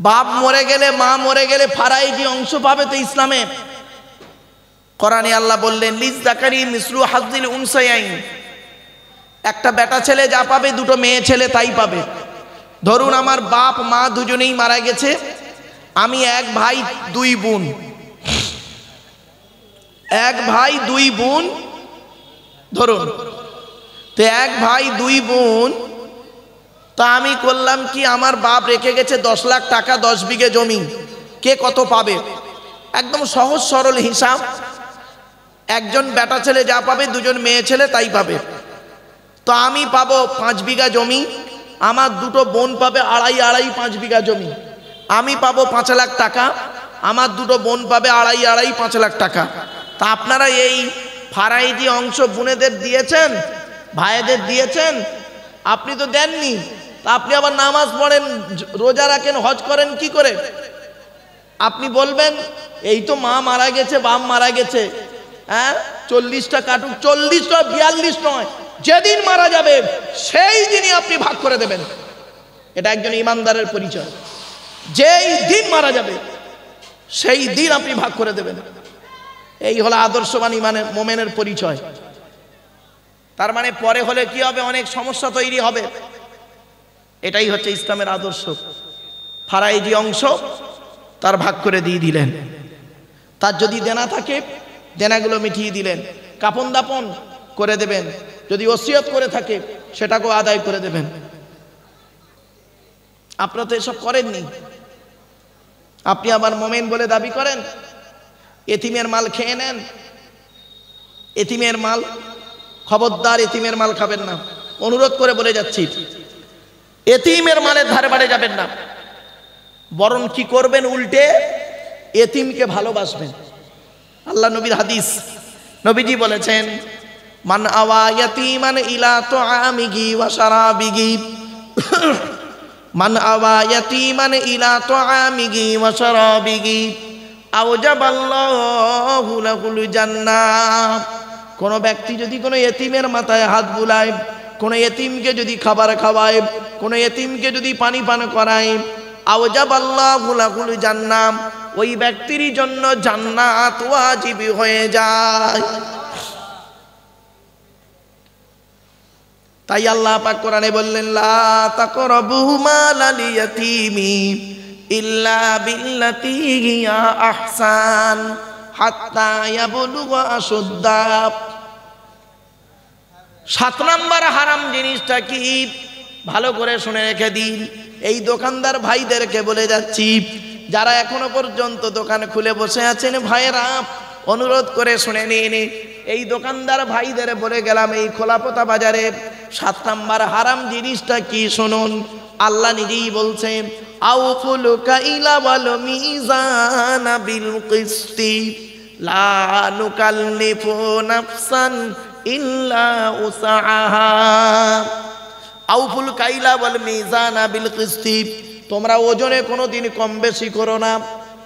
বাপ মরে গেলে মা মরে গেলে ফারাইজি অংশ পাবে তো ইসলামে। কোরআনে আল্লাহ বললেন লিযযাকারি মিসলু হাজ্জিল উনসায়াইন, একটা বেটা ছেলে যা পাবে দুটো মেয়ে ছেলে তাই পাবে। ধরুন আমার বাপ মা দুজনেই মারা গেছে, আমি এক ভাই দুই বোন, এক ভাই দুই বোন ধরুন, তো এক ভাই দুই বোন, তা আমি করলাম কি আমার বাপ রেখে গেছে 10 লাখ টাকা 10 বিঘে জমি, কে কত পাবে? একদম সহজ সরল হিসাব, একজন বেটা ছেলে যা পাবে দুজন মেয়ে ছেলে তাই পাবে। তো আমি পাবো 5 বিঘা জমি, আমার দুটো বোন পাবে আড়াই আড়াই 5 বিঘা জমি, আমি পাবো 5 লাখ টাকা, আমার দুটো বোন পাবে আড়াই আড়াই 5 লাখ টাকা। তা আপনারা এই ফারাইজি অংশ বোনেদের দিয়েছেন, ভাইদের দিয়েছেন? আপনি তো দেননি। তা আপনি আবার নামাজ পড়েন, রোজা রাখেন, হজ করেন কি করে? আপনি বলবেন এই তো মা মারা গেছে, বাপ মারা গেছে, হ্যাঁ 40টা কাটুক, 40টা 42 নয়, যেদিন মারা যাবে সেই দিনই আপনি ভাগ করে দেবেন। এটা একজন ইমানদারের পরিচয়। যেই দিন মারা যাবে সেই দিন আপনি ভাগ করে দেবেন। এই হলো আদর্শবান ইমানের মোমেনের পরিচয়। তার মানে পরে হলে কি হবে? অনেক সমস্যা তৈরি হবে। এটাই হচ্ছে ইসলামের আদর্শ। ফারাইজি অংশ তার ভাগ করে দিয়ে দিলেন, তার যদি দেনা থাকে দেনাগুলো মিটিয়ে দিলেন, কাপন দাপন করে দেবেন, যদি ওসিয়ত করে থাকে সেটাকেও আদায় করে দেবেন। আপনারা তো এসব করেননি, আপনি আবার মোমেন বলে দাবি করেন, এতিমের মাল খেয়ে নেন। এতিমের মাল, খবরদার এতিমের মাল খাবেন না, অনুরোধ করে বলে যাচ্ছি। এতিমের মালের ধারে বাড়ে যাবেন না, বরং কি করবেন? উল্টে এতিমকে ভালোবাসবেন। আল্লাহ নবীর হাদিস, নবীজি বলেছেন মান আওয়া ইয়াতীমান ইলা তুআমিহি ওয়া শারাবিহি, মান আওয়া ইয়াতীমান ইলা তুআমিহি ওয়া শারাবিহি আওজাবাল্লাহু লাহুল জান্নাহ। কোন ব্যক্তি যদি কোনো এতিমের মাথায় হাত বুলায়, কোন এতিমকে যদি খাবার খাওয়ায়, কোন এতিমকে যদি পানি পান করায়, আওজাবাল্লাহু লাহুল জান্নাহ, ওই ব্যক্তির জন্য জান্নাত ওয়াজিব হয়ে যায়। তাই আল্লাহ পাক কোরআনে বললেন লা তাকরাবু মালাল ইয়াতীমি ইল্লা বিল্লাতি হিয়া আহসান হাত্তা ইয়াবলুগা আশুদ্দা। 7 নম্বর হারাম জিনিসটা কি? ভালো করে শুনে রেখে দিন। এই দোকানদার ভাইদেরকে বলে যাচ্ছি, যারা এখনো পর্যন্ত দোকান খুলে বসে আছেন, ভাইয়েরা অনুরোধ করে শুনে নিন। এই দোকানদার ভাইদের বলে গেলাম, এই খোলাপোতা বাজারে 7 নম্বর হারাম জিনিসটা কি শুনুন। আল্লাহ নিজেই বলছেন আউফুল কাইলা ওয়াল মিজানা বিল কিসতি লা নুকাল্লিফু নাফসান ইল্লা উসআহা। আউফুল কাইলা ওয়াল মিজানা বিল কিসতি, তোমরা ওজনে কোনোদিন কম বেশি করো না।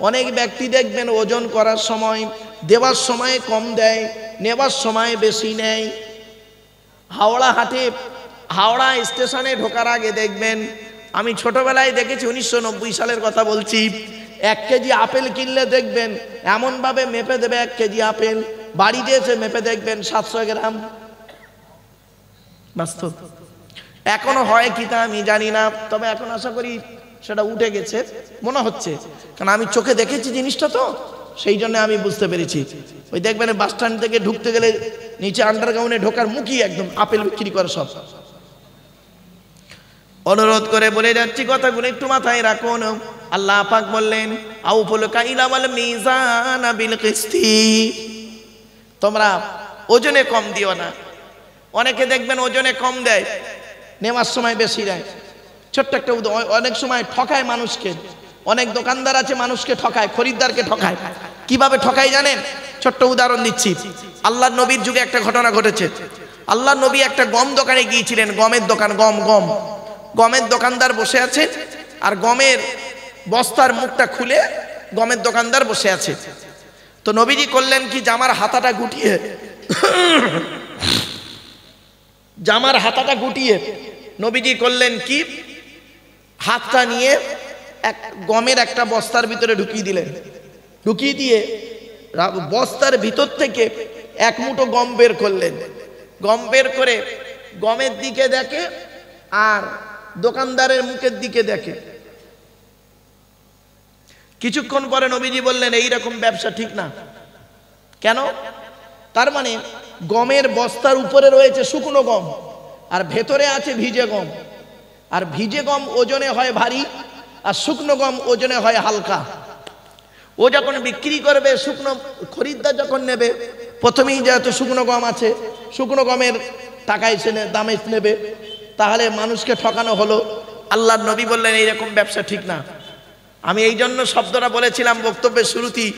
অনেক ব্যক্তি দেখবেন ওজন করার সময় দেওয়ার সময় কম দেয়, নেবার সময় বেশি নেয়। হাওড়া হাটে, হাওড়া স্টেশনে ঢোকার আগে দেখবেন, আমি ছোটবেলায় দেখেছি, 1990 সালের কথা বলছি, 1 কেজি আপেল কিনলে দেখবেন এমনভাবে মেপে দেবে 1 কেজি আপেল, বাড়িতে এসে মেপে দেখবেন 700 গ্রাম। বাস্তব। এখনো হয় কি তা আমি জানি না, তবে এখন আশা করি সেটা উঠে গেছে মনে হচ্ছে, কারণ আমি চোখে দেখেছি জিনিসটা, তো সেই জন্য আমি বুঝতে পেরেছি। ওই দেখবেন বাস স্ট্যান্ড থেকে ঢুকতে গেলে নিচে আন্ডারগ্রাউন্ডে ঢোকার মুখই একদম আপেল বিক্রি করে সব। অনুরোধ করে বলে যাচ্ছি, কথাগুলো একটু মাথায় রাখুন। আল্লাহ পাক বললেন আউফুল কাইলা ওয়াল মিজানা বিল কিসতি, তোমরা ওজনে কম দিও না। অনেকে দেখবেন ওজনে কম দেয়, নেওয়ার সময় বেশি দেয়। ছোট্ট একটা অনেক সময় ঠকায় মানুষকে। অনেক দোকানদার আছে মানুষকে ঠকায়, খরিদ্দারকে ঠকায়। কিভাবে ঠকায় জানেন? ছোট্ট উদাহরণ দিচ্ছি। আল্লাহ নবীর যুগে একটা ঘটনা ঘটেছে। আল্লাহ নবী একটা গম দোকানে গিয়েছিলেন, গমের দোকান, গমের দোকানদার বসে আছে, আর গমের বস্তার মুখটা খুলে গমের দোকানদার বসে আছে। তো নবীজি করলেন কি, জামার হাতাটা গুটিয়ে নবীজি করলেন কি, হাতটা নিয়ে এক গমের একটা বস্তার ভিতরে ঢুকিয়ে দিলেন, ঢুকিয়ে দিয়ে বস্তার ভিতর থেকে এক মুঠো গম বের করলেন। গম বের করে গমের দিকে দেখে আর দোকানদারের মুখের দিকে দেখে। কিছুক্ষণ পরে নবীজি বললেন, এইরকম ব্যবসা ঠিক না। কেন? তার মানে গমের বস্তার উপরে রয়েছে শুকনো গম আর ভেতরে আছে ভিজে গম, আর ভিজে গম ওজনে হয় ভারী আর শুকনো গম ওজনে হয় হালকা। ও যখন বিক্রি করবে, শুকনো খরিদ্দার যখন নেবে, প্রথমেই যেহেতু শুকনো গম আছে, শুকনো গমের টাকায় দামে নেবে, তাহলে মানুষকে ঠকানো হলো। আল্লাহর নবী বললেন, এইরকম ব্যবসা ঠিক না। আমি এই জন্য শব্দটা বলেছিলাম বক্তব্যের শুরুতেই,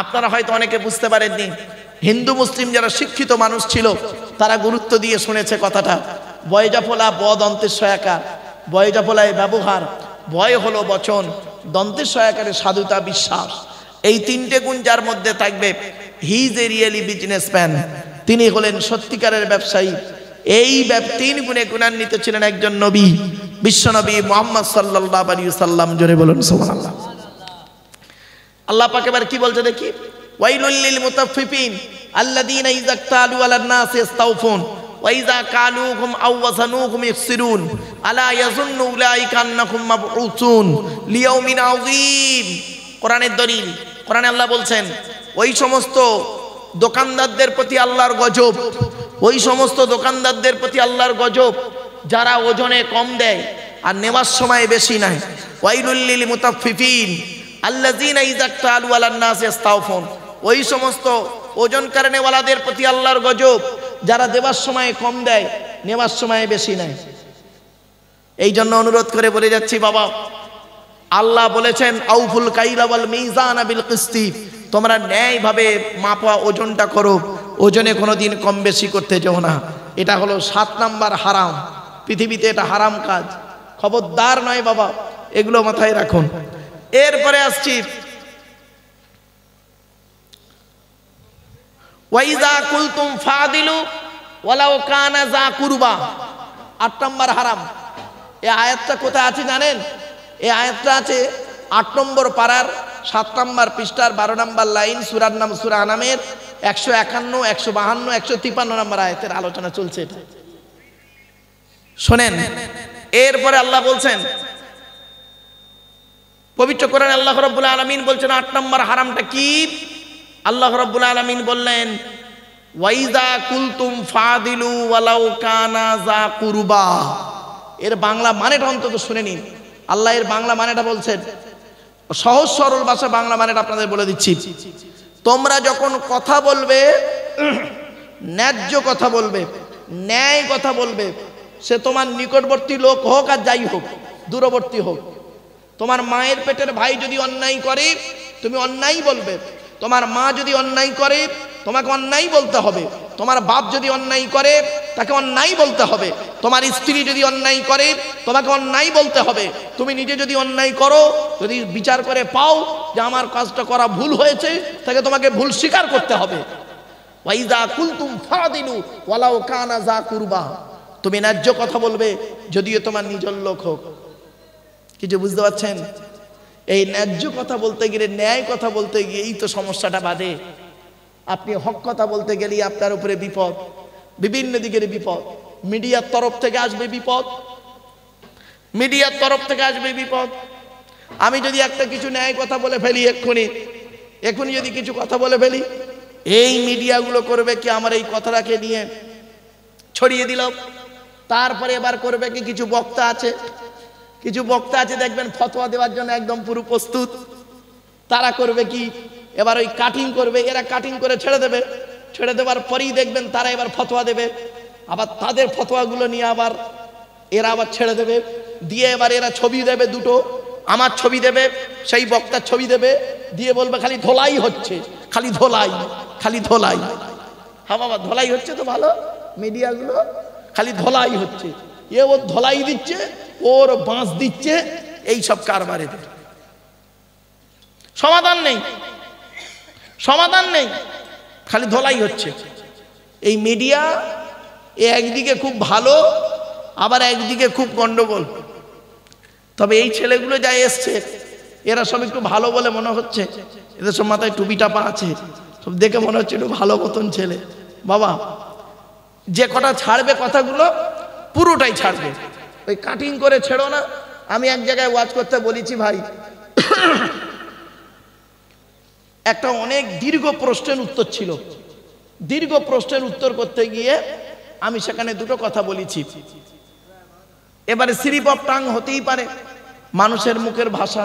আপনারা হয়তো অনেকে বুঝতে পারেননি। হিন্দু মুসলিম যারা শিক্ষিত মানুষ ছিল তারা গুরুত্ব দিয়ে শুনেছে কথাটা। বয়জাফলা বদ অন্তের সয়াকার, বয়জাফলায় ব্যবহার, বয় হলো বচন, দন্তের সয়াকারে সাধুতা বিশ্বাস। এই তিনটে গুণ যার মধ্যে থাকবে, he is a really businessman, তিনি হলেন সত্যিকারের ব্যবসায়ী। এই তিন গুণে গুণান্বিত ছিলেন একজন নবী, বিশ্বনবী মুহাম্মদ সাল্লাল্লাহু আলাইহি সাল্লাম। জোরে বলুন সুবহানাল্লাহ। আল্লাহ পাক এবার কি বলছে দেখি, ওয়াইলুল লিল মুতাফফিফিন আল্লাযীনা ইযা ক্তালু আলান নাসি ইস্তাওফুন ওয়া ইযা কালুহুম আও ওয়াযানুহুম ইখসিরুন আলা ইয়াযুন্নু উলাইকা আন্নাহুম মাবউসুন লিয়াউমিন আযীম। কোরআনের দলিল, কোরআনে আল্লাহ বলছেন, ওই সমস্ত দোকানদারদের প্রতি আল্লাহর গজব, ওই সমস্ত দোকানদারদের প্রতি আল্লাহর গজব যারা ওজনে কম দেয় আর নেওয়ার সময় বেশি নেয়। ওয়াইলুল লিল মুতাফফিফিন আল্লাযীনা ইযা ক্তালু আলান নাসি ইস্তাওফুন, ওই সমস্ত ওজন কারণেওয়ালাদের প্রতি আল্লাহর গজব যারা দেওয়ার সময় কম দেয়, নেওয়ার সময় বেশি নেয়। এই জন্য অনুরোধ করে বলে যাচ্ছি, বাবা, আল্লাহ বলেছেন আউফুল কাইলা ওয়াল মিজানা বিল কিসতি, তোমরা ন্যায়ভাবে মাপা ওজনটা করো, ওজনে কোনোদিন কম বেশি করতে যেও না। এটা হলো 7 নাম্বার হারাম, পৃথিবীতে এটা হারাম কাজ, খবরদার নয় বাবা, এগুলো মাথায় রাখুন। এরপরে আসছি, ওয়াইজা কুলতুম ফাদিলু ওয়ালাউ কানা যা কুরবা, 8 নাম্বার হারাম। এই আয়াতটা কোথায় আছে জানেন? এই আয়াতটা আছে 8 নম্বর পারার 7 নম্বর পৃষ্ঠার 12 নম্বর লাইন, সূরার নাম সূরা আনামের 151, 152, 153 নম্বর আয়াতের আলোচনা চলছে এটা, শোনেন। এরপরে আল্লাহ বলছেন, পবিত্র কোরআনে আল্লাহ রাব্বুল আলামিন বলছেন 8 নম্বর হারামটা কি? আল্লাহ রাব্বুল আলামিন বললেন, ওয়াইজা কুলতুম ফাদিলু ওয়ালাউ কানা যা কুরবা। এর বাংলা মানেটা অন্তত শুনে নিন। আল্লাহ এর বাংলা মানেটা বলছেন, সহজ সরল ভাষা বাংলা মানেটা আপনাদের বলে দিচ্ছি। তোমরা যখন কথা বলবে, ন্যায্য কথা বলবে, ন্যায় কথা বলবে, সে তোমার নিকটবর্তী লোক হোক আর যাই হোক, দূরবর্তী হোক। তোমার মায়ের পেটের ভাই যদি অন্যায় করে, তুমি অন্যায় বলবে। তোমার মা যদি অন্যায় করে, তোমাকে অন্যায় বলতে হবে। তোমার বাপ যদি অন্যায় করে, তাকে অন্যায় বলতে হবে। তোমার স্ত্রী যদি অন্যায় করে, তোমাকে অন্যায় বলতে হবে। তুমি নিজে যদি অন্যায় করো, যদি বিচার করে পাও যে আমার কাজটা করা ভুল হয়েছে, তাকে তোমাকে ভুল স্বীকার করতে হবে। ওয়াইজা কুলতুম ফাদিলু ওয়ালাউ কানা যা কুরবা, তুমি ন্যায্য কথা বলবে যদিও তোমার নিজের লোক হোক। কিছু বুঝতে পারছেন? এই ন্যায্য কথা বলতে গেলে, ন্যায় কথা বলতে গিয়েই তো সমস্যাটা বাধে। আপনি হক কথা বলতে গেলেই আপনার উপরে বিপদ, বিভিন্ন দিকের বিপদ। মিডিয়ার তরফ থেকে আসবে বিপদ, মিডিয়ার তরফ থেকে আসবে বিপদ। আমি যদি একটা কিছু ন্যায় কথা বলে ফেলি, এক্ষুনি যদি কিছু কথা বলে ফেলি, এই মিডিয়াগুলো করবে কি আমার এই কথাটাকে নিয়ে ছড়িয়ে দিল। তারপরে এবার করবে কি, কিছু বক্তা আছে, কিছু বক্তা আছে দেখবেন ফতোয়া দেওয়ার জন্য একদম পুরো প্রস্তুত। তারা করবে কি, এবার ওই কাটিং করবে, এরা কাটিং করে ছেড়ে দেবে। ছেড়ে দেওয়ার পরেই দেখবেন তারা এবার ফতোয়া দেবে, আবার তাদের ফতোয়াগুলো নিয়ে আবার এরা আবার ছেড়ে দেবে, দিয়ে এবার এরা ছবি দেবে দুটো, আমার ছবি দেবে, সেই বক্তার ছবি দেবে, দিয়ে বলবে খালি ধোলাই হচ্ছে, খালি ধোলাই, খালি ধোলাই। হ্যাঁ বাবা, ধোলাই হচ্ছে তো ভালো, মিডিয়াগুলো খালি ধোলাই হচ্ছে, এ ওর ধোলাই দিচ্ছে, ওর বাঁশ দিচ্ছে, এই সব কারবারে সমাধান নেই, সমাধান নেই, খালি ধোলাই হচ্ছে। এই মিডিয়া একদিকে খুব ভালো, আবার একদিকে খুব গন্ডগোল। তবে এই ছেলেগুলো যা এসছে, এরা সব একটু ভালো বলে মনে হচ্ছে, এদের সব মাথায় টুপি টাপা আছে, সব দেখে মনে হচ্ছে একটু ভালো মতন ছেলে। বাবা যে কটা ছাড়বে কথাগুলো পুরোটাই ছাড়বে, ওই কাটিং করে ছেড়ো না। আমি এক জায়গায় ওয়াজ করতে বলেছি ভাই, একটা অনেক দীর্ঘ প্রশ্নের উত্তর ছিল, দীর্ঘ প্রশ্নের উত্তর করতে গিয়ে আমি সেখানে দুটো কথা বলেছি। এবারে স্লিপ অফ টাং হতেই পারে, মানুষের মুখের ভাষা,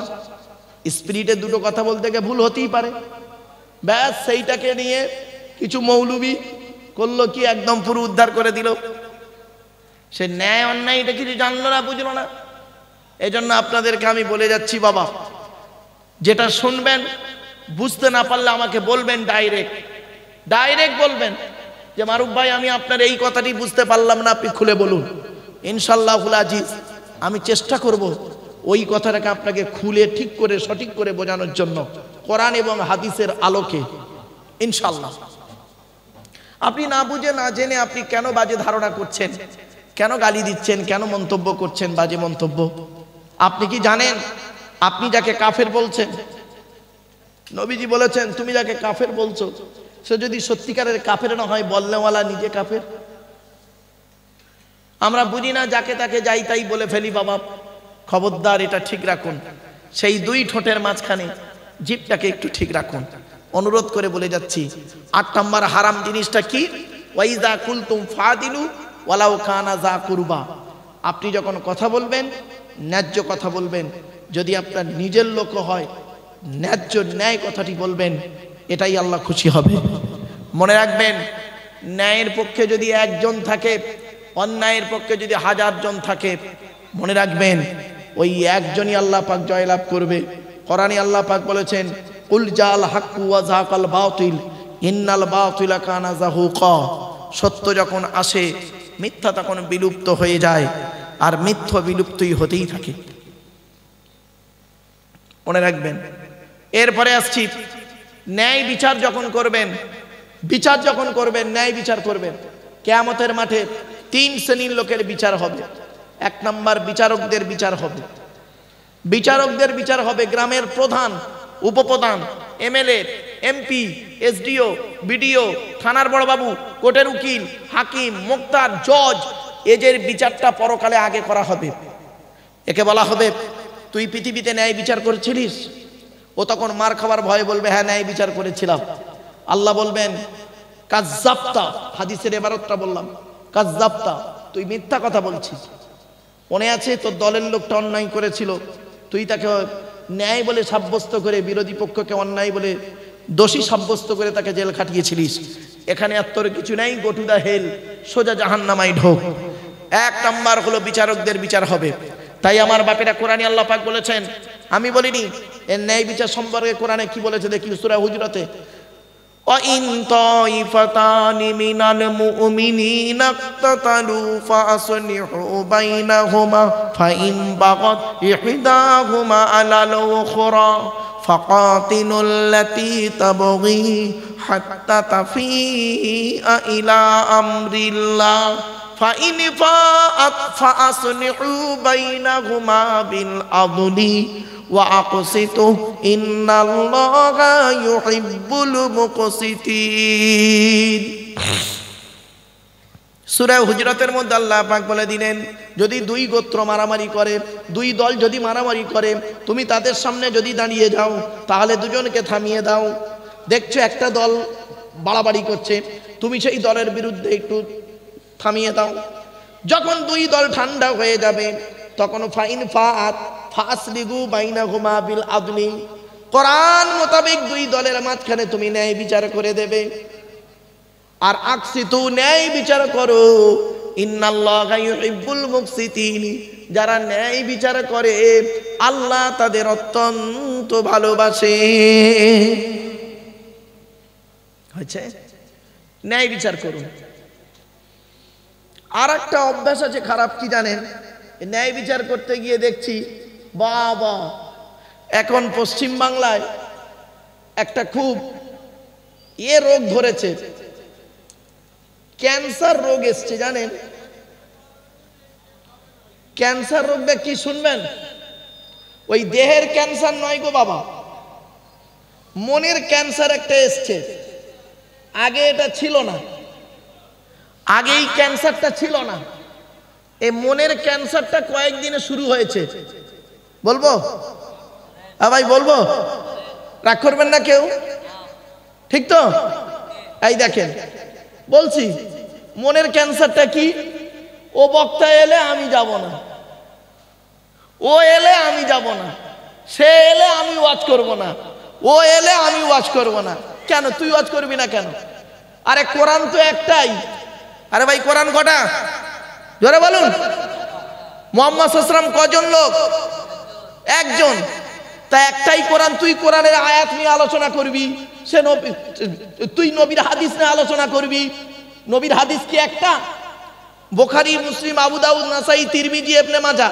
স্পিরিটে দুটো কথা বলতে গিয়ে ভুল হতেই পারে। ব্যাস সেইটাকে নিয়ে কিছু মৌলবি করলো কি, একদম পুরো উদ্ধার করে দিল। সে ন্যায় অন্যায় এটা কিছু জানলো না, বুঝলো না। এই জন্য আপনাদেরকে আমি বলে যাচ্ছি বাবা, যেটা শুনবেন বুঝতে না পারলে আমাকে বলবেন, ডাইরেক্ট বলবেন যে মারুফ ভাই আমি আপনার এই কথাটি বুঝতে পারলাম না, আপনি খুলে বলুন। ইনশাআল্লাহুল আজিজ আমি চেষ্টা করব ওই কথাটাকে আপনাকে খুলে ঠিক করে সঠিক করে বোঝানোর জন্য, কোরআন এবং হাদিসের আলোকে ইনশাআল্লাহ। আপনি না বুঝে না জেনে আপনি কেন বাজে ধারণা করছেন, কেন গালি দিচ্ছেন, কেন মন্তব্য করছেন বাজে মন্তব্য? আপনি কি জানেন আপনি যাকে কাফের বলছেন, নবীজি বলেছেন তুমি যাকে কাফের বলছো সে যদি সত্যিকারের কাফের না হয়, বলনেওয়ালা নিজে কাফের। আমরা বুঝি না, যাকে তাকে যাই তাই বলে ফেলি। বাবা খবরদার, এটা ঠিক রাখুন। সেই দুই ঠোঁটের মাঝখানে জিভটাকে একটু ঠিক রাখুন, অনুরোধ করে বলে যাচ্ছি। 8 নম্বর হারাম জিনিসটা কি? ওয়াইজা কুলতুম ফাদিলু ওয়ালাউ কানা যা কুরবা। আপনি যখন কথা বলবেন ন্যায্য কথা বলবেন, যদি আপনার নিজের লোক হয় ন্যায্য ন্যায় কথাটি বলবেন, এটাই আল্লাহ খুশি হবে। মনে রাখবেন, ন্যায়ের পক্ষে যদি একজন থাকে, অন্যায়ের পক্ষে যদি 1000 জন থাকে, মনে রাখবেন ওই একজনই আল্লাহ পাক জয়লাভ করবে। কোরআনে আল্লাহ পাক বলেছেন কুল জাল হাক্কু ওয়া যাকাল বাতিল ইন্নাল বাতিলা কানা যাহুকা। সত্য যখন আসে মিথ্যা তখন বিলুপ্ত হয়ে যায়, আর মিথ্যা বিলুপ্তই হতেই থাকে। মনে রাখবেন। এরপরে আসছি, ন্যায় বিচার যখন করবেন, ন্যায় বিচার করবেন, কিয়ামতের মাঠে 3 শ্রেণীর লোকের বিচার হবে। 1 নম্বর বিচারকদের বিচার হবে। বিচারকদের বিচার হবে গ্রামের প্রধান, উপপ্রধান, এমএলএ, এমপি, এসডিও, বিডিও, থানার বড়বাবু, কোর্টের উকিল, হাকিম, মুক্তার, জজ, এদের বিচারটা পরকালে আগে করা হবে। একে বলা হবে তুই পৃথিবীতে ন্যায় বিচার করেছিলিস? ও তখন মার খাবার ভয়ে বলবে হ্যাঁ ন্যায় বিচার করেছিলাম। আল্লাহ বলবেন কাজ্জাবতা, হাদিসের ইবারতটা বললাম, কাজ্জাবতা, তুই মিথ্যা কথা বলছিস। মনে আছে তোর দলের লোকটা অন্যায় করেছিল, তুই তাকে ন্যায় বলে সাব্যস্ত করে, বিরোধী পক্ষকে অন্যায় বলে দোষী সাব্যস্ত করে তাকে জেল খাটিয়েছিলিস। এখানে আর তোর কিছু নাই, গো টু দা হেল, সোজা জাহান্নামায় ঢোক। 1 নম্বর হলো বিচারকদের বিচার হবে। তাই আমার বাপেরা, কোরআনে আল্লাহ পাক বলেছেন, আমি বলিনি, এর ন্যায় বিচার সম্পর্কে কোরআনে কি বলেছে দেখি, সূরা হুজরাতে وَإِن طَائِفَتَانِ مِنَ الْمُؤْمِنِينَ اقْتَتَلُوا فَأَصْلِحُوا بَيْنَهُمَا فَإِن بَغَتْ إِحْدَاهُمَا عَلَى الْأُخْرَى فَقَاتِلُوا الَّتِي تَبْغِي حَتَّى تَفِيءَ إِلَى أَمْرِ اللَّهِ فَإِنْ فَاءَتْ فَأَصْلِحُوا بَيْنَهُمَا بِالْعَدْلِ وَأَقْسِطُوا إِنَّ اللَّهَ يُحِبُّ الْمُقْسِطِينَ। সূরা হুজরাতের মধ্যে আল্লাহ পাক বলে দিলেন, যদি 2 গোত্র মারামারি করে, 2 দল যদি মারামারি করে, তুমি তাদের সামনে যদি দাঁড়িয়ে যাও, তাহলে দুজনকে থামিয়ে দাও। দেখছো একটা দল বাড়াবাড়ি করছে, তুমি সেই দলের বিরুদ্ধে একটু থামিয়ে দাও। যখন 2 দল ঠান্ডা হয়ে যাবে, তখন ফাইন ফাআত ফাসলিগু বাইনাহুমা বিল আদলি, কোরআন মোতাবেক 2 দলের মাঝখানে তুমি ন্যায় বিচার করে দেবে। আর আকসিতু, ন্যায় বিচার করো, ইন্নাল্লাহা ইউহিব্বুল মুকসিতিন, যারা ন্যায় বিচার করে আল্লাহ তাদের অত্যন্ত ভালোবাসে। হয়েছে? ন্যায় বিচার করুন। আর একটা অভ্যাস আছে খারাপ, কি জানেন? ন্যায় বিচার করতে গিয়ে দেখছি বাবা, এখন পশ্চিম বাংলায় একটা খুব রোগ ধরেছে, ক্যান্সার রোগ এসছে, জানেন? ক্যান্সার রোগটা কি শুনবেন? ওই দেহের ক্যান্সার নয় গো বাবা, মনের ক্যান্সার একটা এসছে। আগে এটা ছিল না, আগে এই ক্যান্সারটা ছিল না। এই মনের ক্যান্সারটা কয়েকদিনে শুরু হয়েছে। বলবো ভাই, বলবো, রাগ করবেন না কেউ, ঠিক তো? এই দেখেন বলছি, মনের ক্যান্সারটা কি? ও বক্তা এলে আমি যাব না, ও এলে আমি যাব না, সে এলে আমি ওয়াজ করব না, ও এলে আমি ওয়াজ করব না। কেন তুই ওয়াজ করবি না কেন? আরে কোরআন তো একটাই। আরে ভাই কোরআন কটা? জোরে বলুন। মুহাম্মদ সাল্লাল্লাহু আলাইহি ওয়াসাল্লাম কজন লোক? একজন। তা একটাই কোরআন, তুই কোরআনের আয়াত নিয়ে আলোচনা করবি, সে নবী, তুই নবীর হাদিস নিয়ে আলোচনা করবি। নবীর হাদিস কি একটা? বুখারী, মুসলিম, আবু দাউদ, নাসাই, তিরমিজি, ইবনে মাজাহ,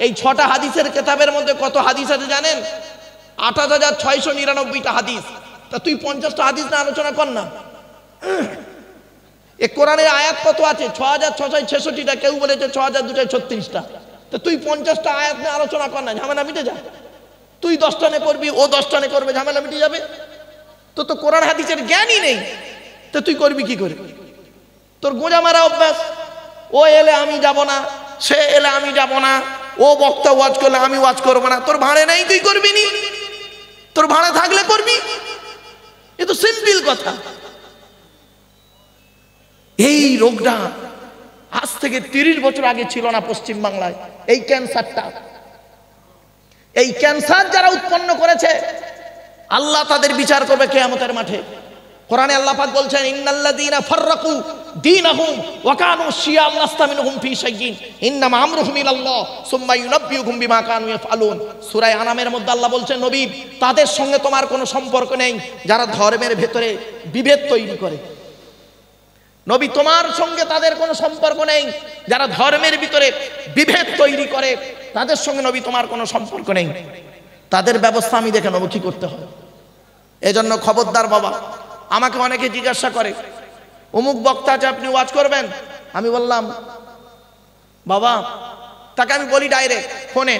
এই 6টা হাদিসের কিতাবের মধ্যে কত হাদিস আছে জানেন? 28,699টা হাদিস। তা তুই 50টা হাদিস নিয়ে আলোচনা কর না। এ কোরআনের আয়াত কত আছে? 6,666টা, কেউ বলেছে 6,236টা। তা তুই 50টা আয়াত নিয়ে আলোচনা কর না, ঝামেলা মিটে যায়। তুই 10টা নে করবি, ও 10টা নে করবে, ঝামেলা মিটে যাবে। তো তো কোরআন হাদিসের জ্ঞানই নেই, তো তুই করবি কি করে? তোর গোঁজা মারা অভ্যাস। ও এলে আমি যাব না, সে এলে আমি যাব না, ও বক্তা ওয়াজ করলে আমি ওয়াজ করবো না। তোর ভাড়ে নাই, তুই করবি নি? তোর ভাড়া থাকলে করবি। এ তো সিম্পল কথা। এই রোগটা আজ থেকে 30 বছর আগে ছিল না পশ্চিম বাংলায়। এই ক্যান্সারটা, এই ক্যান্সার যারা উৎপন্ন করেছে, আল্লাহ তাদের বিচার করবে কিয়ামতের মাঠে। কোরআনে আল্লাহ পাক বলছেন, ইন্নাল্লাযীনা ফাররাকু দীনাহুম ওয়া কানু শিয়া'আন লাস্তা মিনহুম ফি শাইইন ইন্নামা আমরুহুম ইলাল্লাহ সুম্মা ইউনাব্বিউহুম বিমা কানু ইয়াফআলুন। সূরা আনামের মধ্যে আল্লাহ বলছেন, নবী, তাদের সঙ্গে তোমার কোনো সম্পর্ক নেই যারা ধর্মের ভেতরে বিভেদ তৈরি করে। নবী, তোমার সঙ্গে তাদের কোনো সম্পর্ক নেই যারা ধর্মের ভিতরে বিভেদ তৈরি করে, তাদের সঙ্গে নবী তোমার কোনো সম্পর্ক নেই। তাদের ব্যবস্থা আমি দেখে নেবো কি করতে হয়। এজন্য খবরদার বাবা। আমাকে অনেকে জিজ্ঞাসা করে, অমুক বক্তা আছে, আপনি ওয়াজ করবেন? আমি বললাম বাবা, তাকে আমি বলি ডাইরেক্ট ফোনে,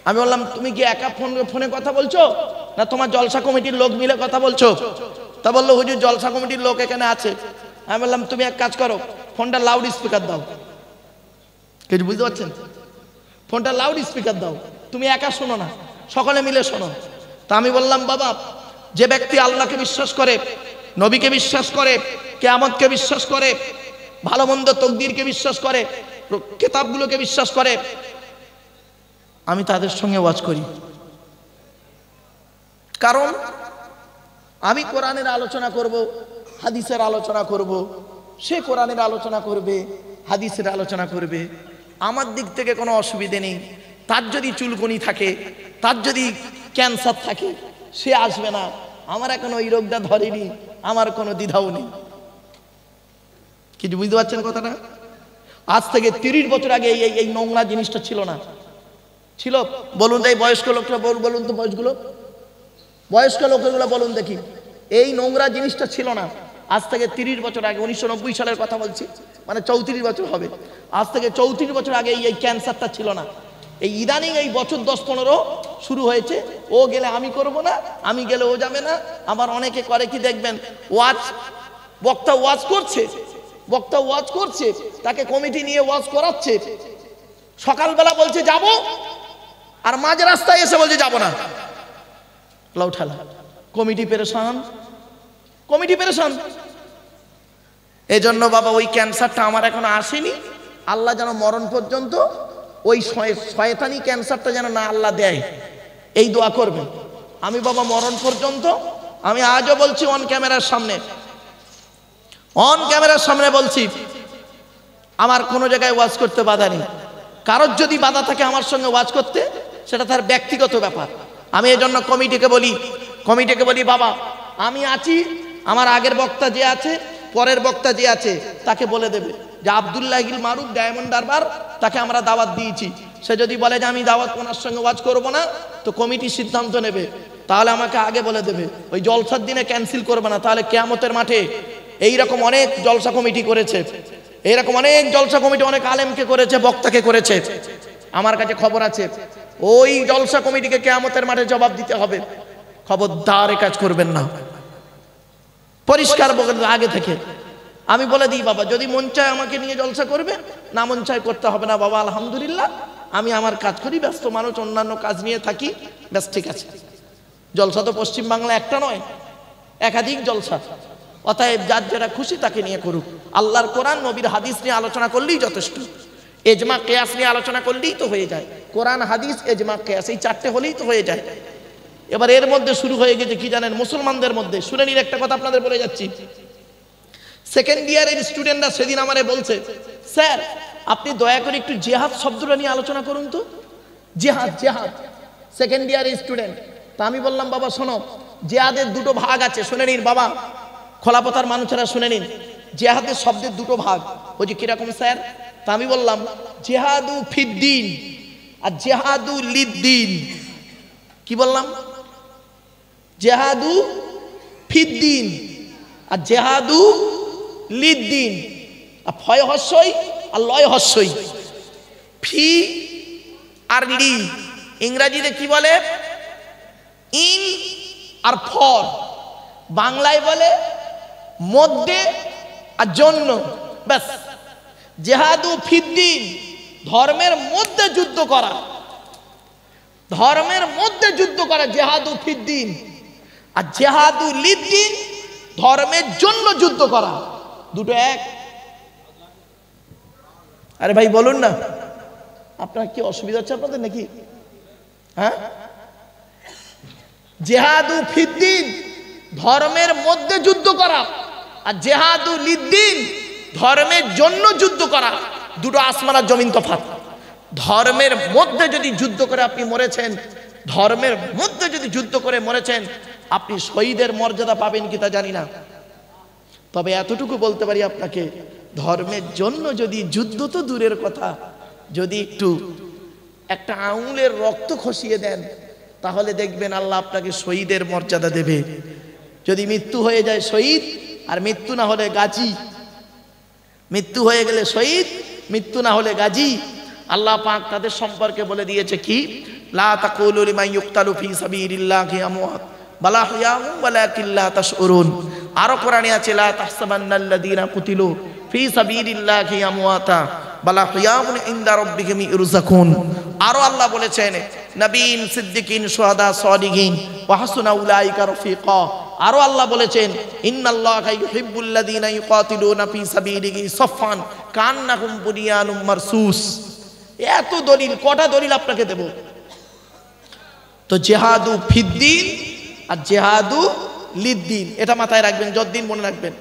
আমি বললাম তুমি কি একা ফোনে কথা বলছো না তোমার জলসা কমিটির লোক মিলে কথা বলছো? তা বললো, হুজুর জলসা কমিটির লোক এখানে আছে। আমি বললাম তুমি এক কাজ করো, ফোনটা লাউড স্পিকার দাও। কিছু বুঝতে পারছেন? ফোনটা লাউড স্পিকার দাও, তুমি একা শোনো না, সকলে মিলে শোনো। তা আমি বললাম বাবা, যে ব্যক্তি আল্লাহকে বিশ্বাস করে, নবীকে বিশ্বাস করে, কিয়ামতকে বিশ্বাস করে, ভালো মন্দ তকদিরকে বিশ্বাস করে, কিতাবগুলোকে বিশ্বাস করে, আমি তাদের সঙ্গে ওয়াজ করি। কারণ আমি কোরআনের আলোচনা করব, হাদিসের আলোচনা করব, সে কোরআনের আলোচনা করবে, হাদিসের আলোচনা করবে। আমার দিক থেকে কোনো অসুবিধে নেই। তার যদি চুলকুনি থাকে, তার যদি ক্যান্সার থাকে, সে আসবে না। আমার এখন ওই রোগটা ধরেনি, আমার কোনো দ্বিধাও নেই। কিছু বুঝতে পারছেন কথাটা? আজ থেকে 30 বছর আগে এই নোংরা জিনিসটা ছিল না। ছিল? বলুন তো, এই বয়স্ক লোকরা বলুন তো, বয়স্ক লোকগুলো বলুন দেখি, এই নোংরা জিনিসটা ছিল না আজ থেকে 30 বছর আগে। 1990 সালের কথা বলছি, মানে 34 বছর হবে। আজ থেকে 34 বছর আগে এই ক্যান্সারটা ছিল না। এই ইদানিং এই বছর 10-15 শুরু হয়েছে। ও গেলে আমি করব না, আমি গেলে ও যাবে না। আবার অনেকে করে কি দেখবেন, বক্তা ওয়াজ করছে, তাকে কমিটি নিয়ে ওয়াজ করাচ্ছে। সকালবেলা বলছে যাব, আর মাঝ রাস্তায় এসে বলছে যাব না। লাউঠালা, কমিটি পেরেশান। এই জন্য বাবা, ওই ক্যান্সারটা আমার এখনো আসেনি। আল্লাহ যেন মরণ পর্যন্ত ওই শয়তানি ক্যান্সারটা যেন না আল্লাহ দেয়, এই দোয়া করবেন। আমি বাবা মরণ পর্যন্ত, আমি আজও বলছি অন ক্যামেরার সামনে বলছি, আমার কোনো জায়গায় ওয়াজ করতে বাধা নেই। কারোর যদি বাধা থাকে আমার সঙ্গে ওয়াজ করতে, সেটা তার ব্যক্তিগত ব্যাপার। আমি এই জন্য কমিটিকে বলি বাবা, আমি আছি, আমার আগের বক্তা যে আছে, পরের বক্তা যে আছে, তাকে বলে দেবে যে আব্দুল্লাহ ইল মারুফ ডায়মন্ড হারবার, তাকে আমরা দাওয়াত দিয়েছি। সে যদি বলে যে আমি দাওয়াত ওনার সঙ্গে ওয়াজ করব না, তো কমিটি সিদ্ধান্ত নেবে। তাহলে আমাকে আগে বলে দেবে, ওই জলসার দিনে ক্যান্সেল করবে না। তাহলে কিয়ামতের মাঠে এইরকম অনেক জলসা কমিটি করেছে, অনেক আলেমকে করেছে, বক্তাকে করেছে। আমার কাছে খবর আছে, ওই জলসা কমিটিকে কিয়ামতের মাঠে জবাব দিতে হবে। খবরদার এ কাজ করবেন না, পরিষ্কার বলেন আগে থেকে। আমি বলে দিই বাবা, যদি মন চায় আমাকে নিয়ে জলসা করবে, না মন চায় করতে হবে না বাবা, আলহামদুলিল্লাহ আমি আমার কাজ করি, ব্যস্ত মানুষ অন্যান্য কাজ নিয়ে থাকি, ব্যাস ঠিক আছে। জলসা তো পশ্চিমবাংলা একটা নয়, একাধিক জলসা। অতএব যার যেটা খুশি তাকে নিয়ে করুক। আল্লাহর কোরআন নবীর হাদিস নিয়ে আলোচনা করলেই যথেষ্ট, এজমা কিয়াস নিয়ে আলোচনা করলেই তো হয়ে যায়। কোরআন হাদিস এজমা কিয়াস এই চারটে হলেই তো হয়ে যায়। এবার এর মধ্যে শুরু হয়ে গেছে কি জানেন, মুসলমানদের মধ্যে। শুনে নিন একটা কথা আপনাদের বলে যাচ্ছি। সেকেন্ড ইয়ারের স্টুডেন্টরা সেদিন আমারে বলছে, স্যার আপনি দয়া করে একটু জিহাদ শব্দটা নিয়ে আলোচনা করুন তো, জিহাদ জিহাদ। সেকেন্ড ইয়ারের স্টুডেন্ট। তা আমি বললাম বাবা শোনো, জিহাদের দুটো ভাগ আছে, শুনে নিন বাবা, খোলাপতার মানুষেরা শুনে নিন। জিহাদের শব্দের দুটো ভাগ। বলছি কিরকম স্যার? তা আমি বললাম জিহাদু ফিদ্দিন আর জিহাদু লিদ্দিন। কি বললাম? জিহাদু ফিদ্দিন আর জিহাদু লিদ্দিন। আর ফয় হস্যই আর লয় হস্যই, ফি আর লি। ইংরেজিতে কি বলে? ইন আর ফর। বাংলায় বলে মধ্যে আর জন্য, ব্যাস। জিহাদু ফিদ্দিন, ধর্মের মধ্যে যুদ্ধ করা, ধর্মের মধ্যে যুদ্ধ করা জিহাদু ফিদ্দিন। আর জিহাদু লিদ্দিন, ধর্মের জন্য যুদ্ধ করা। দুটো এক? আরে ভাই বলুন না, আপনার কি অসুবিধা হচ্ছে আপনাদের নাকি? হ্যাঁ, জিহাদু ফিদ্দিন ধর্মের মধ্যে যুদ্ধ করা, আর জিহাদু লিদ্দিন ধর্মের জন্য যুদ্ধ করা। দুটো আসমান আর জমিন তফাৎ। ধর্মের মধ্যে যদি যুদ্ধ করে আপনি মরেছেন, ধর্মের মধ্যে যদি যুদ্ধ করে মরেছেন, আপনি শহীদের মর্যাদা পাবেন কি তা জানি না, তবে এতটুকু বলতে পারি আপনাকে, ধর্মের জন্য যদি যুদ্ধ তো দূরের কথা, যদি একটু একটা আঙুলের রক্ত খসিয়ে দেন, তাহলে দেখবেন আল্লাহ আপনাকে শহীদের মর্যাদা দেবে। যদি মৃত্যু হয়ে যায় শহীদ, আর মৃত্যু না হলে গাজী। মৃত্যু হয়ে গেলে শহীদ, মৃত্যু না হলে গাজী। আল্লাহ পাক তাদের সম্পর্কে বলে দিয়েছে কি, লা তাকুলু লিমান ইউকতালু ফি সাবিলিল্লাহি আমওয়াত বাল আহইয়াউম ওয়ালাকিন লা তাশউরুন। আরো কোরআনে আছে, লা তাহসাবান্নাল্লাযীনা কুতিলু ফি সাবিলিল্লাহি আমওয়াতা বাল আহইয়াউন ইনদা রাব্বিহিম ইরযাকুন। আরো আল্লাহ বলেছেন, নবীন সিদ্দিকিন শুহাদা সালিহিন ওয়া হাসুনা উলাইকা রফিকা। আরো আল্লাহ বলেছেন, ইন্নাল্লাহা ইউহিব্বুল্লাযীনা ইউকাতিলুনা ফি সাবিলিহি সাফফান কান্নাহুম বুনিয়ানুম মারসুস। এত দলিল, কটা দলিল আপনাকে দেব? তো জিহাদু ফিদ্দিন আর জিহাদু লিদ্দিন, এটা মাথায় রাখবেন, যতদিন মনে রাখবেন।